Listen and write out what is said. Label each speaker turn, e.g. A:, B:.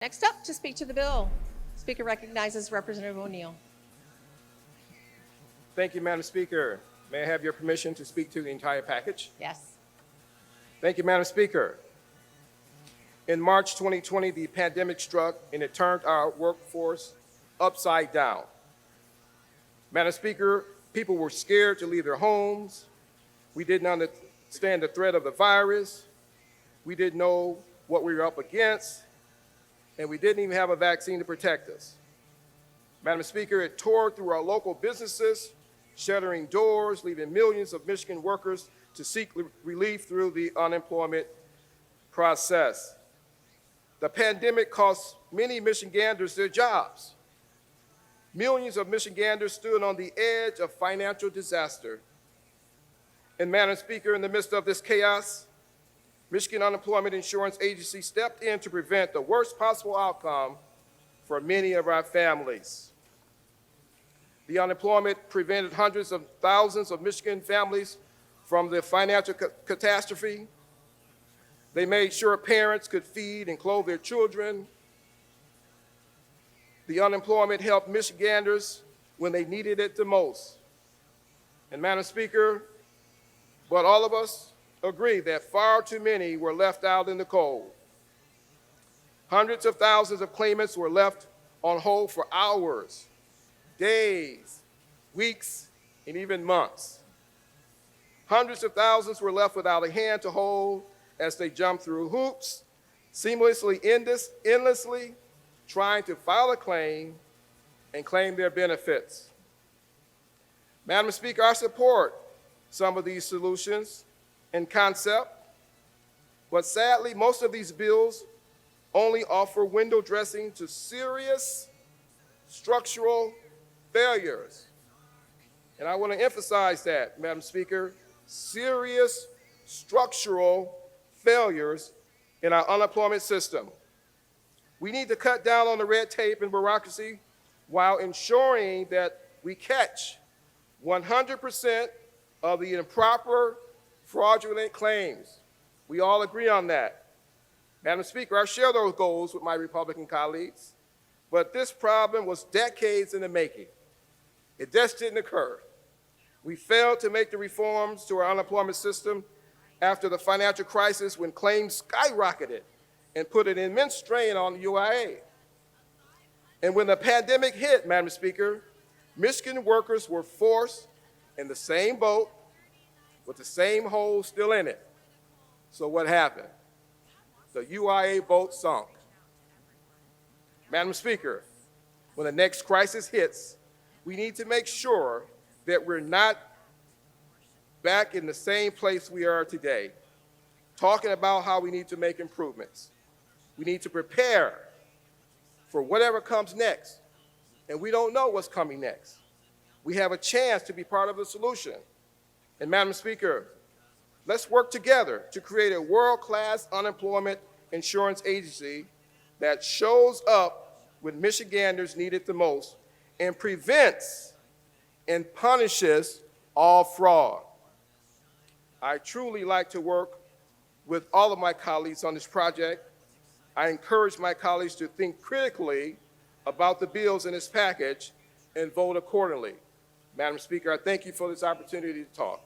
A: Next up to speak to the bill, Speaker recognizes Representative O'Neill.
B: Thank you, Madam Speaker. May I have your permission to speak to the entire package?
A: Yes.
B: Thank you, Madam Speaker. In March 2020, the pandemic struck and it turned our workforce upside down. Madam Speaker, people were scared to leave their homes. We didn't understand the threat of the virus. We didn't know what we were up against. And we didn't even have a vaccine to protect us. Madam Speaker, it tore through our local businesses, shuttering doors, leaving millions of Michigan workers to seek relief through the unemployment process. The pandemic cost many Michiganders their jobs. Millions of Michiganders stood on the edge of financial disaster. And Madam Speaker, in the midst of this chaos, Michigan Unemployment Insurance Agency stepped in to prevent the worst possible outcome for many of our families. The unemployment prevented hundreds of thousands of Michigan families from the financial catastrophe. They made sure parents could feed and clothe their children. The unemployment helped Michiganders when they needed it the most. And Madam Speaker, but all of us agree that far too many were left out in the cold. Hundreds of thousands of claimants were left on hold for hours, days, weeks, and even months. Hundreds of thousands were left without a hand to hold as they jumped through hoops, seamlessly, endlessly, trying to file a claim and claim their benefits. Madam Speaker, I support some of these solutions and concept, but sadly, most of these bills only offer window dressing to serious structural failures. And I want to emphasize that, Madam Speaker, serious structural failures in our unemployment system. We need to cut down on the red tape and bureaucracy while ensuring that we catch 100% of the improper, fraudulent claims. We all agree on that. Madam Speaker, I share those goals with my Republican colleagues, but this problem was decades in the making. It just didn't occur. We failed to make the reforms to our unemployment system after the financial crisis when claims skyrocketed and put an immense strain on the UIA. And when the pandemic hit, Madam Speaker, Michigan workers were forced in the same boat with the same hole still in it. So what happened? The UIA boat sunk. Madam Speaker, when the next crisis hits, we need to make sure that we're not back in the same place we are today, talking about how we need to make improvements. We need to prepare for whatever comes next, and we don't know what's coming next. We have a chance to be part of the solution. And Madam Speaker, let's work together to create a world-class unemployment insurance agency that shows up when Michiganders need it the most and prevents and punishes all fraud. I truly like to work with all of my colleagues on this project. I encourage my colleagues to think critically about the bills in this package and vote accordingly. Madam Speaker, I thank you for this opportunity to talk.